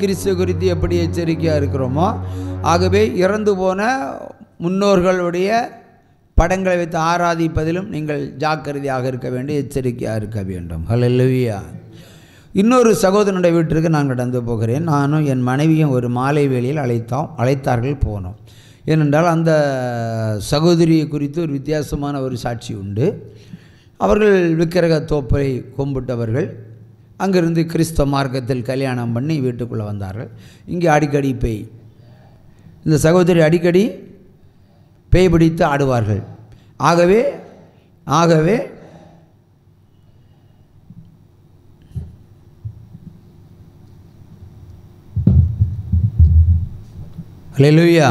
கிறிஸ்து குறித்து எப்படி எச்சரிக்கையாக இருக்கிறோமோ, ஆகவே இறந்து போன முன்னோர்களுடைய படங்களை வைத்து ஆராதிப்பதிலும் நீங்கள் ஜாக்கிரதையாக இருக்க வேண்டும், எச்சரிக்கையாக இருக்க வேண்டும். ஹல்லேலூயா. இன்னொரு சகோதரனுடைய வீட்டிற்கு நான் கடந்து போகிறேன். நானும் என் மனைவியும் ஒரு மாலை வேளையில் அழைத்தார்கள், போனோம். ஏனென்றால் அந்த சகோதரியை குறித்து ஒரு வித்தியாசமான ஒரு சாட்சி உண்டு. அவர்கள் விக்கிரக தோப்பை கும்பிட்டவர்கள். அங்கிருந்து கிறிஸ்தவ மார்க்கத்தில் கல்யாணம் பண்ணி வீட்டுக்குள்ளே வந்தார்கள். இங்கே அடிக்கடி பேய், இந்த சகோதரி அடிக்கடி பேய் பிடித்து ஆடுவார்கள். ஆகவே ஹல்லேலூயா.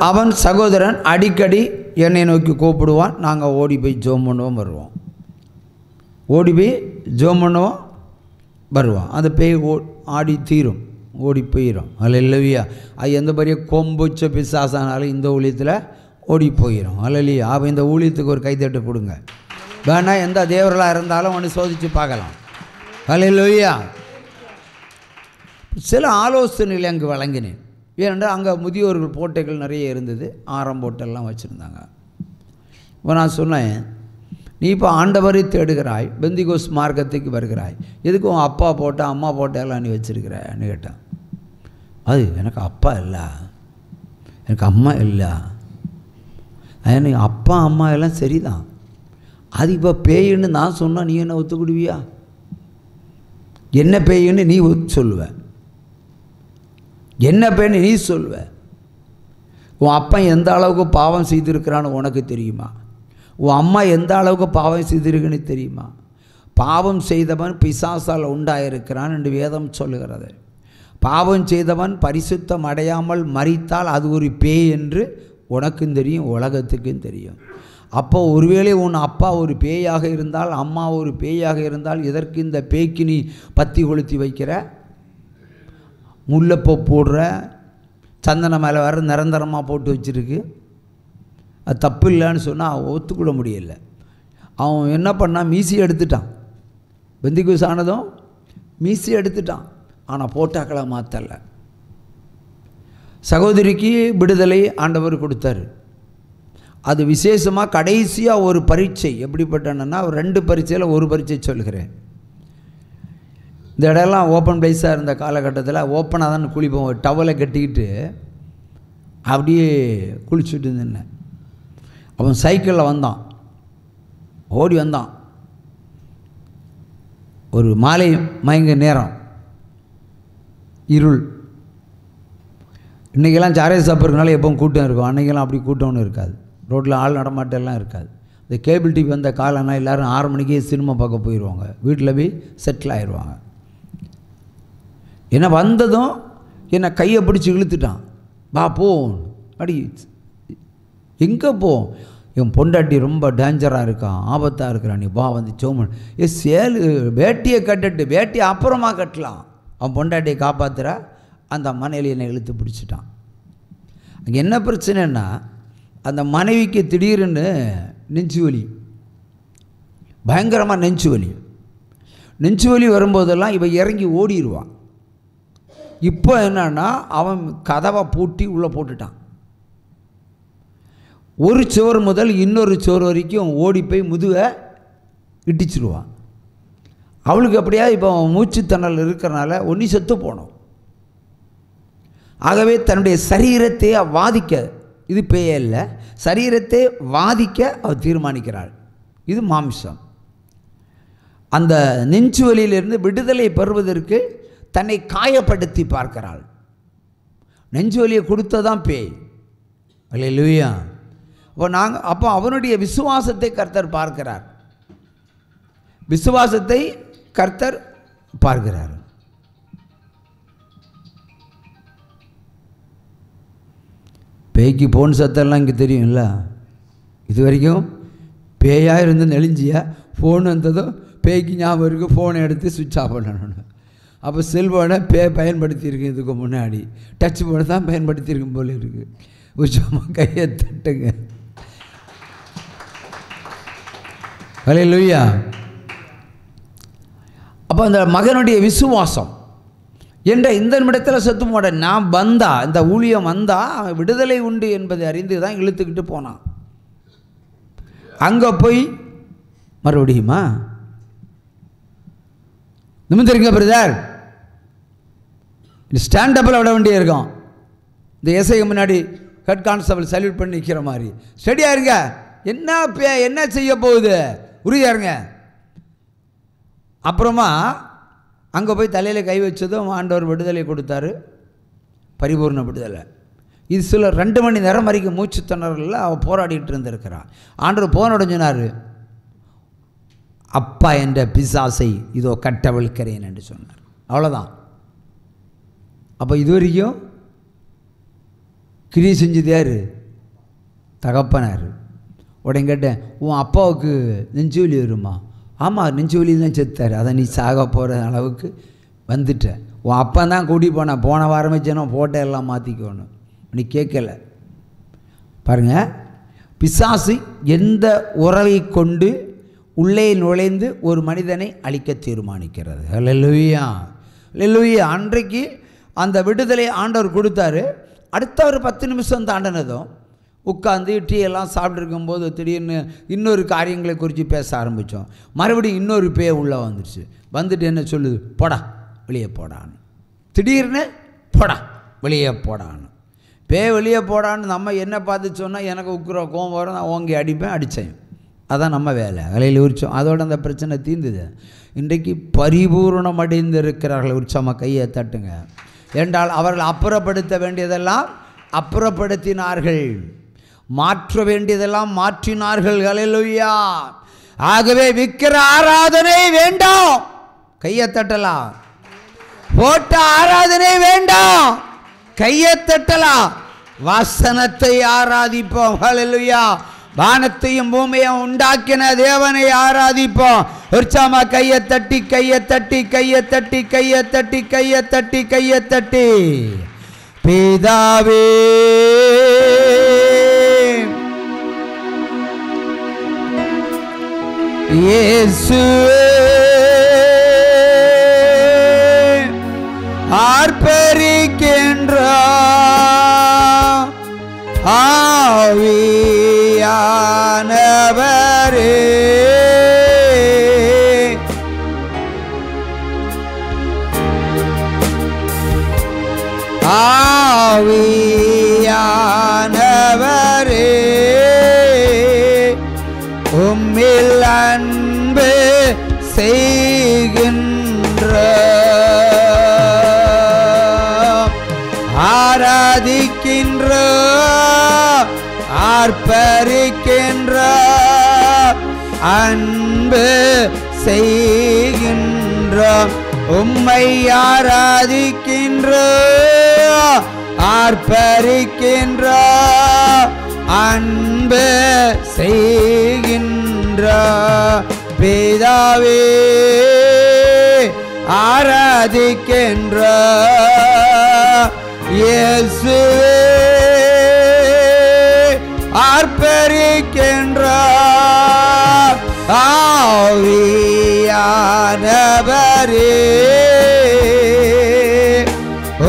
அவன் சகோதரன் அடிக்கடி என்னை நோக்கி கூப்பிடுவான். நாங்கள் ஓடி போய் ஜோம் பண்ணுவோம், வருவோம். ஓடி போய் ஜோம் பண்ணுவோம், வருவான். அந்த பேய் ஆடி தீரும், ஓடி போயிடும். ஹல்லேலூயா. அது எந்த பெரிய கொம்புச்ச பிசாசானாலும் இந்த ஊழியத்தில் ஓடி போயிடும். ஹல்லேலூயா. அப்போ இந்த ஊழியத்துக்கு ஒரு கைத்தட்டு கொடுங்க. வேணா எந்த தேவர்களாக இருந்தாலும் ஒன்று சோதித்து பார்க்கலாம். ஹல்லேலூயா. சில ஆலோசனைகளை அங்கு வழங்கினேன். ஏனென்றால் அங்கே முதியோர்கள் போட்டைகள் நிறைய இருந்தது, ஆரம் போட்டெல்லாம் வச்சுருந்தாங்க. இப்போ நான் சொன்னேன், நீ இப்போ ஆண்டவரை தேடுகிறாய், பெந்திகோஸ் மார்க்கத்துக்கு வருகிறாய், எதுக்கு உன் அப்பா போட்ட அம்மா போட்டெல்லாம் நீ வச்சுருக்கிறன்னு கேட்டேன். அது எனக்கு அப்பா இல்லை, எனக்கு அம்மா இல்லை. எனக்கு அப்பா அம்மா எல்லாம் சரிதான், அது இப்போ பேயின்னு நான் சொன்னால் நீ என்ன ஒத்துக்கிடுவியா? என்ன பேயின்னு நீ சொல்லுவ, என்ன பேன்னு நீ சொல்லுவ? உன் அப்பா எந்த அளவுக்கு பாவம் செய்திருக்கிறான்னு உனக்கு தெரியுமா? உன் அம்மா எந்த அளவுக்கு பாவம் செய்திருக்குன்னு தெரியுமா? பாவம் செய்தவன் பிசாசால் உண்டாயிருக்கிறான் என்று வேதம் சொல்லுகிறது. பாவம் செய்தவன் பரிசுத்தம் அடையாமல் மரித்தால் அது ஒரு பேய் என்று உனக்கும் தெரியும், உலகத்துக்கும் தெரியும். அப்போ ஒருவேளை உன் அப்பா ஒரு பேயாக இருந்தால், அம்மா ஒரு பேயாக இருந்தால், எதற்கு இந்த பேய்க்கு நீ பத்தி கொளுத்தி வைக்கிற? முல்லைப்பூ போடுற, சந்தன மேலே வேறு நிரந்தரமாக போட்டு வச்சுருக்கு. அது தப்பு இல்லைன்னு சொன்னால் ஒத்துக்கொள்ள முடியல. அவன் என்ன பண்ணான், மீசி எடுத்துட்டான். பெந்திகோஸ் ஆனதும் மீசி எடுத்துட்டான். ஆனால் போட்டாக்களை மாற்றலை. சகோதரிக்கு விடுதலை ஆண்டவர் கொடுத்தாரு. அது விசேஷமாக கடைசியாக ஒரு பரீட்சை. எப்படிப்பட்டனா, ஒரு 2 பரீட்சையில் ஒரு பரீட்சை சொல்கிறேன். இந்த இடம்லாம் ஓப்பன் பிளேஸாக இருந்த காலகட்டத்தில் ஓப்பனாக தான் குளிப்போம். ஒரு டவலை கட்டிக்கிட்டு அப்படியே குளிச்சுட்டு இருந்தேன். அவன் சைக்கிளில் வந்தான், ஓடி வந்தான். ஒரு மாலை மயங்க நேரம், இருள். இன்றைக்கெல்லாம் சாரை சாப்பிட்றதுனால எப்போவும் கூட்டம் இருக்கும். அன்றைக்கெல்லாம் அப்படி கூட்டம்னு இருக்காது. ரோட்டில் ஆள் நடமாட்டெல்லாம் இருக்காது. இந்த கேபிள் டிவி வந்த காலம்னா எல்லோரும் 6 மணிக்கே சினிமா பார்க்க போயிடுவாங்க, வீட்டில் போய் செட்டில் ஆயிடுவாங்க. என்னை வந்ததும் என்னை கையை பிடிச்சி இழுத்துட்டான். வா போ, அடி எங்கே போ, என் பொண்டாட்டி ரொம்ப டேஞ்சராக இருக்கான், ஆபத்தாக இருக்கிறான், நீ வா வந்து சோமன். வேட்டியை கட்டுட்டு, வேட்டியை அப்புறமா கட்டலாம், அவன் பொண்டாட்டியை காப்பாற்றுற அந்த மனையில் என்னை இழுத்து பிடிச்சிட்டான். அங்கே என்ன பிரச்சனைன்னா, அந்த மனைவிக்கு திடீர்னு நெஞ்சு வலி, பயங்கரமாக நெஞ்சு வலி வரும்போதெல்லாம் இவன் இறங்கி ஓடிடுவான். இப்போ என்னன்னா, அவன் கதவை பூட்டி உள்ளே போட்டுட்டான். ஒரு சுவர் முதல் இன்னொரு சுவர் வரைக்கும் ஓடி போய் முதுகை இடிச்சிடுவான். அவளுக்கு அப்படியா இப்போ மூச்சுத்திணறல் இருக்கிறனால ஒன்றி செத்து போனோம். ஆகவே தன்னுடைய சரீரத்தை வாதிக்க, இது பேயே இல்லை, சரீரத்தை வாதிக்க அவள் தீர்மானிக்கிறாள். இது மாம்சம். அந்த நெஞ்சு வலியிலிருந்து விடுதலை பெறுவதற்கு தன்னை காயப்படுத்தி பார்க்கிறாள். நெஞ்சு வலியை கொடுத்ததான் பேய். அல்லேலூயா. அப்போ அவனுடைய விசுவாசத்தை கர்த்தர் பார்க்கிறார். விசுவாசத்தை கர்த்தர் பார்க்கிறார். பேய்க்கு போன் சத்தெல்லாம் இங்கே தெரியும்ல. இது வரைக்கும் பேயாக இருந்து நெளிஞ்சியா, ஃபோன் வந்ததும் பேய்க்கு ஞாபகம் இருக்குது, ஃபோனை எடுத்து சுவிட்ச் ஆஃப் பண்ணணும். அப்போ செல்ஃபோனை பயன்படுத்தியிருக்கு, இதுக்கு முன்னாடி டச் ஃபோனை தான் பயன்படுத்தியிருக்கும் போல இருக்குது. உச்சமாக கையை தட்டுங்க. அல்லேலூயா. அப்போ அந்த மகனுடைய விசுவாசம், என்ற இந்த நிமிடத்தில் செத்து போட நான் வந்தா, இந்த ஊழியம் வந்தா விடுதலை உண்டு என்பதை அறிந்து தான் இழுத்துக்கிட்டு போனான். அங்கே போய் மறுபடியுமா நிமிந்திருங்க பிரதர், ஸ்டாண்டப்பில் விட வேண்டிய இருக்கும். இந்த எஸ்ஐ முன்னாடி ஹெட் கான்ஸ்டபிள் சல்யூட் பண்ணி நிற்கிற மாதிரி ஸ்டடியாக இருங்க. என்ன செய்ய போகுது, உறுதியாக இருங்க. அப்புறமா அங்கே போய் தலையில் கை வச்சதும் ஆண்டவர் விடுதலை கொடுத்தாரு, பரிபூர்ண விடுதலை. இது சில 2 மணி நேரம் வரைக்கும் மூச்சு திணறலில் அவள் போராடிட்டு இருந்திருக்கிறான். ஆண்டவர் போனோட சொன்னார், அப்பா என்ற பிசாசை இதோ கட்டவிழ்க்கிறேன் என்று சொன்னார். அவ்வளோதான். அப்போ இது வரைக்கும் கிரி செஞ்சது யார்? தகப்பனார். உடனே கேட்டேன், உன் அப்பாவுக்கு நெஞ்சு வலி வருமா? ஆமாம், நெஞ்சு வலி தான் செத்தார். அதை நீ சாக போகிற அளவுக்கு வந்துட்ட. உன் அப்பா தான் கூட்டி போன வாரமே சொன்னோம் போட்டோ எல்லாம் மாற்றிக்கணும், நீ கேட்கலை. பாருங்கள், பிசாசு எந்த உறவை கொண்டு உள்ளே நுழைந்து ஒரு மனிதனை அழிக்க தீர்மானிக்கிறது. அல்லேலூயா, அல்லேலூயா. அன்றைக்கு அந்த விடுதலை ஆண்டவர் கொடுத்தாரு. அடுத்த ஒரு 10 நிமிஷம் தாண்டினதும் உட்காந்து டீ எல்லாம் சாப்பிட்ருக்கும்போது திடீர்னு இன்னொரு காரியங்களை குறித்து பேச ஆரம்பித்தோம். மறுபடியும் இன்னொரு பேய் உள்ளே வந்துடுச்சு. வந்துட்டு என்ன சொல்லுது, போடா வெளியே போடான்னு. திடீர்னு போடா வெளியே போடான்னு. பேய் வெளியே போடான்னு நம்ம என்ன பார்த்து சொன்னால் எனக்கு உக்குற கோவம் வரும், நான் ஓங்கி அடிப்பேன், அடித்தேன். அதான் நம்ம வேலை, வேலையில் உரிச்சோம். அதோடு அந்த பிரச்சனை தீர்ந்துது. இன்றைக்கு பரிபூர்ணம் அடைந்திருக்கிறார்கள். உற்சமாக கையை தட்டுங்க. என்றால் அவர்கள் அப்புறப்படுத்த வேண்டியதெல்லாம் அப்புறப்படுத்தினார்கள், மாற்ற வேண்டியதெல்லாம் மாற்றினார்கள். அல்லேலூயா. ஆகவே விக்கிர ஆராதனை வேண்டாம், கையை தட்டலாம். போட்ட ஆராதனை வேண்டாம், கையை தட்டலாம். வாசனத்தை ஆராதிப்போம். அல்லேலூயா. வானத்தையும் பூமியையும் உண்டாக்கின தேவனை ஆராதிப்போம். உற்சாகமா கையை தட்டி கையை தட்டி கையை தட்டி கையை தட்டி கையை தட்டி கையை தட்டி பிதாவே இயேசுவே ஆர்ப்பரிக்கின்றார் ஆவியானவரே ஆவியானவரே உம்மில் அன்பு செய்கின்ற ஆராதிக்கின்ற ஆர்ப்பரிக்கின்ற அன்பு செய்கின்ற உம்மை ஆராதிக்கின்ற ஆர்ப்பரிக்கின்ற அன்பு செய்கின்ற பிதாவே ஆராதிக்கின்ற இயேசுவே ஆர்ப்பரிக்கின்ற ஆவியானவரே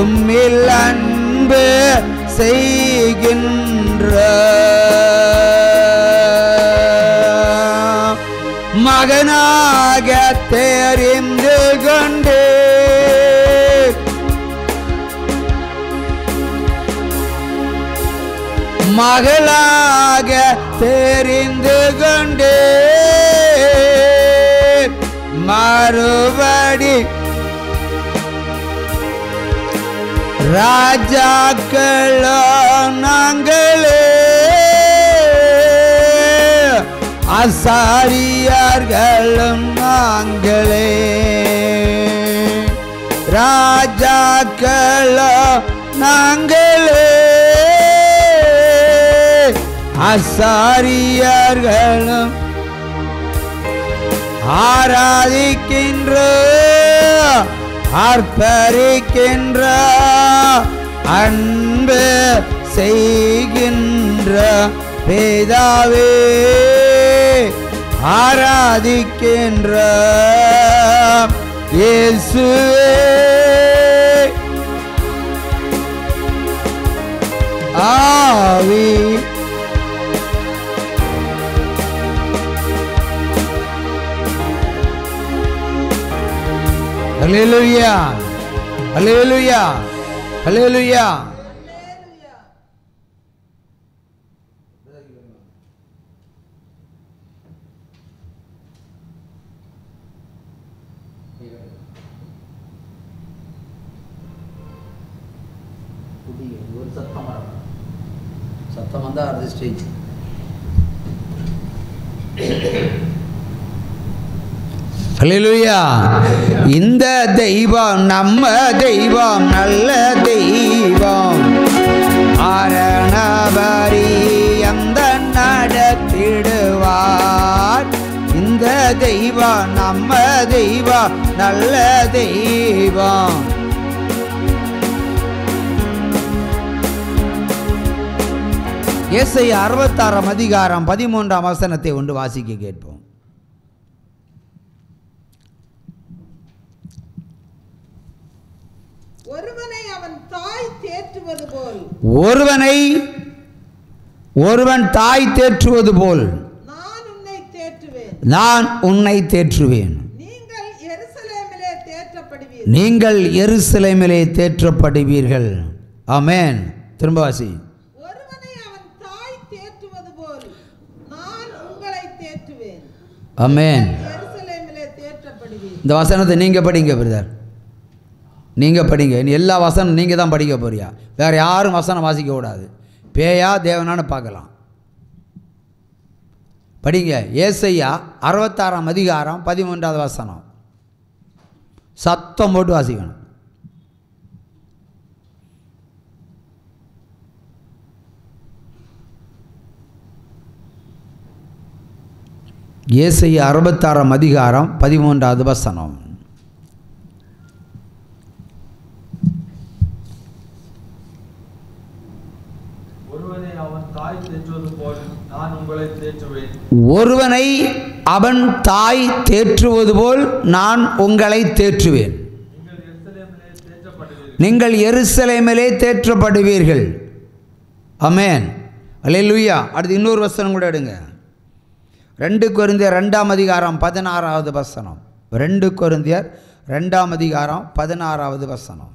உம்மில் அன்பு செய்கின்ற மகனாக தெரிந்து கொண்டே மகளாக தெரிந்து கொண்டே மறுபடி ராஜாக்களோ நாங்களே ஆசாரியர்களும் நாங்களே ராஜாக்களோ நாங்களே ஆசாரியர்களும் ஆராதிக்கின்ற ஆர்ப்பரிக்கின்ற அன்பு செய்கின்ற பிதாவே ஆராதிக்கின்ற இயேசுவே ஹல்லேலூயா ஹல்லேலூயா ஹல்லேலூயா. ஒரு சத்தம் வந்தா அடுத்த ஸ்டேஜ். ஹல்லேலூயா. இந்த தெய்வம் நம்ம தெய்வம் நல்ல தெய்வம், ஆரணபரி அந்த நடத்திடுவார். இந்த தெய்வம் நம்ம தெய்வம் நல்ல தெய்வம். ஏசாயா 66 அதிகாரம் 13 வசனத்தை ஒன்று வாசிக்க கேட்போம். ஒருவனை அவன் தாய் தேற்றுவது போல், ஒருவன் தாய் தேற்றுவது போல் நான் உன்னை தேற்றுவேன். நீங்கள் எருசலேமிலே தேற்றப்படுவீர்கள். ஆமென். திரும்ப வாசி. ஒருவனை அவன் தாய் தேற்றுவது போல் நான் உங்களை தேற்றுவேன். ஆமென். எருசலேமிலே தேற்றப்படுவீர்கள். இந்த வசனத்தை நீங்க படிங்க பிரதர், நீங்க படிங்க. எல்லா வசனம் நீங்க தான் படிக்க போறியா, வேற யாரும் வசனம் வாசிக்க கூடாது. பேயா தேவனான்னு பார்க்கலாம். படிங்க. ஏசாயா 66 அதிகாரம் 13 வசனம். சத்தம் போட்டு வாசிக்கணும். ஏசாயா 66 அதிகாரம் 13 வசனம். ஒருவனை அவன் தாய் தேற்றுவது போல் நான் உங்களை தேற்றுவேன். ஒருவனை அவன் தாய் தேற்றுவது போல் நான் உங்களை தேற்றுவேன். நீங்கள் எருசலேமிலே தேற்றப்படுவீர்கள். ஆமென். அல்லேலூயா. அடுத்து இன்னொரு வசனம் கூட எடுங்க. 2 கொரிந்தியர் 2 அதிகாரம் 16 வசனம். 2 கொரிந்தியர் 2 அதிகாரம் 16 வசனம்.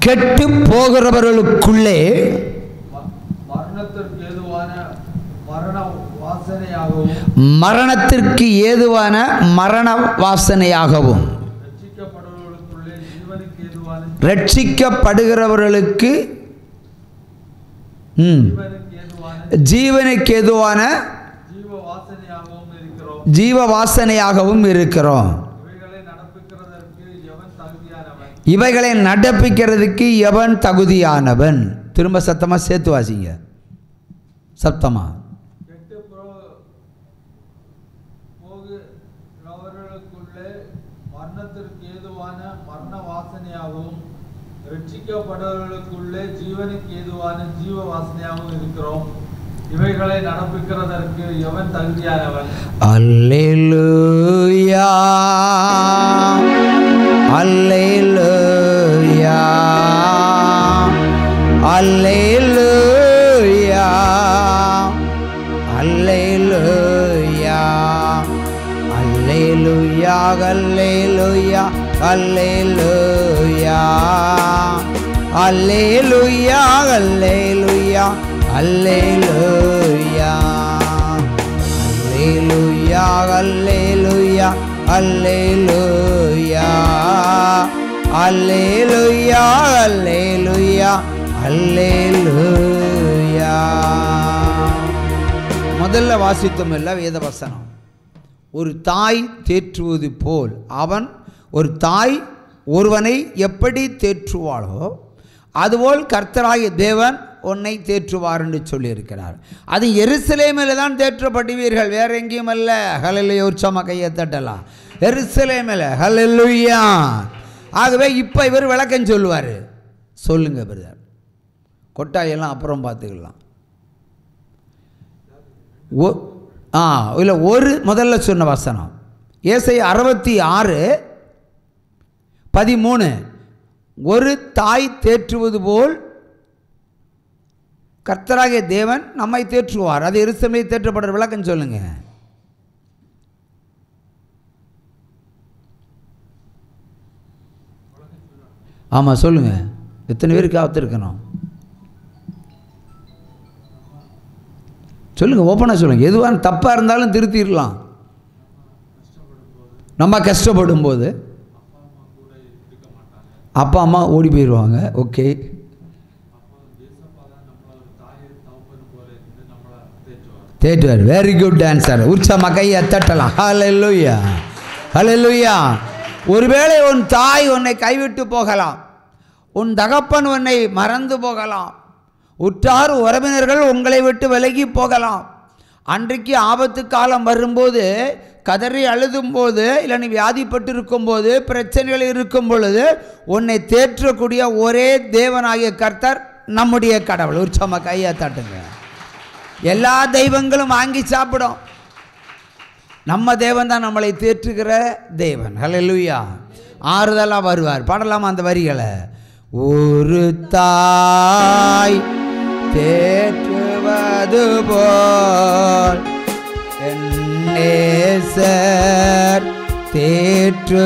கெட்டு போகிறவர்களுக்குள்ளே மரணத்திற்கு ஏதுவான மரண வாசனையாகவும் ரட்சிக்கப்படுகிறவர்களுக்கு ஜீவனுக்கு ஏதுவான ஜீவ வாசனையாகவும் இருக்கிறோம். இவைகளை நடப்பிக்கிறதுக்கு எவன் தகுதியானவன்? திரும்ப சத்தமா சேர்த்து வாசிங்க. சத்தமா. மரணத்திற்கு ஏதுவான மரண வாசனையாகவும் ரட்சிக்கப்படுவர்களுக்குள்ளே ஜீவனுக்கு ஏதுவான ஜீவ வாசனையாகவும் இருக்கிறோம். இவைகளை நடப்பிக்கிறதற்கு எவன் தகுதியானவன்? அல்லேலூயா அல்லேலூயா அல்லேலூயா அல்லேலூயா அல்லேலூயா அல்லேலூயா அல்லேலூயா அல்லேலூயா அல்லேலூயா அல்லேலூயா அல்லேலூயா அல்லேலூயா அல்லேலூயா அல்லேலூயா அல்லேலூயா. முதல்ல வாசித்தோம் இல்ல வேத வசனம். ஒரு தாய் தேற்றுவது போல் அவன், ஒரு தாய் ஒருவனை எப்படி தேற்றுவாளோ அதுபோல் கர்த்தராகிய தேவன் உன்னை தேற்றுவார் என்று சொல்லியிருக்கிறார். அது எருசலேமில் தான் தேற்றப்படுவீர்கள், வேற எங்கேயும் அல்ல. ஹல்லேலூயா. உற்சாகமாக கையை தட்டலாம். எருசலேமில். ஹல்லேலூயா. ஆகவே இப்போ இவர் விளக்கம் சொல்லுவார். சொல்லுங்க பிரதர். கொட்டாயெல்லாம் அப்புறம் பார்த்துக்கலாம். இல்லை, ஒரு முதல்ல சொன்ன வசனம் ஏசாயா 66 13 ஒரு தாய் தேற்றுவது போல் கர்த்தராகிய தேவன் நம்மை தேற்றுவார். அது எருசலேமிலே தேற்றப்படுற விளக்கம் சொல்லுங்க. ஆமாம் சொல்லுங்க. எத்தனை பேருக்கு காத்திருக்கணும் சொல்லுங்க, ஓப்பனாக சொல்லுங்க. எதுவான தப்பாக இருந்தாலும் திருத்திடலாம். நம்ம கஷ்டப்படும் போது அப்பா அம்மா ஓடி போயிடுவாங்க. ஓகே, தேட்டுவார். Very good answer. உற்சாகமா கையை தட்டலாம். ஹல்லேலூயா, ஹல்லேலூயா. ஒருவேளை உன் தாய் உன்னை கைவிட்டு போகலாம், உன் தகப்பன் உன்னை மறந்து போகலாம், உற்றார் உறவினர்கள் உங்களை விட்டு விலகி போகலாம். அன்றைக்கு ஆபத்து காலம் வரும்போது, கதறி அழுதும்போது, இல்லை நீ வியாதிப்பட்டு இருக்கும்போது, பிரச்சனைகள் இருக்கும் பொழுது உன்னை தேற்றக்கூடிய ஒரே தேவனாகிய கர்த்தர் நம்முடைய கடவுள். உற்சாகமா கையை தட்டுங்க. எல்லா தெய்வங்களும் வாங்கி சாப்பிடும், நம்ம தேவன் தான் நம்மளை தேற்றுகிற தேவன். ஹல்லேலூயா. ஆறுதலாக வருவார். பாடலாமா அந்த வரிகளை? ஒரு தாய் தேற்றுவது போல் என் நேசர் தேற்றுவார்.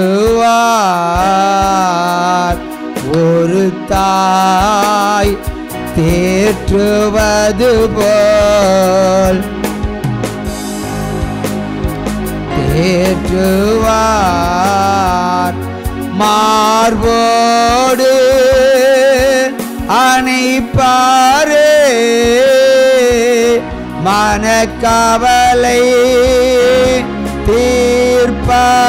ஒரு தாய் தேற்றுவது போல் தேற்றுவார். மார்போடு அணைப்பாரே, மனக்கவலை தீர்ப்பாரே.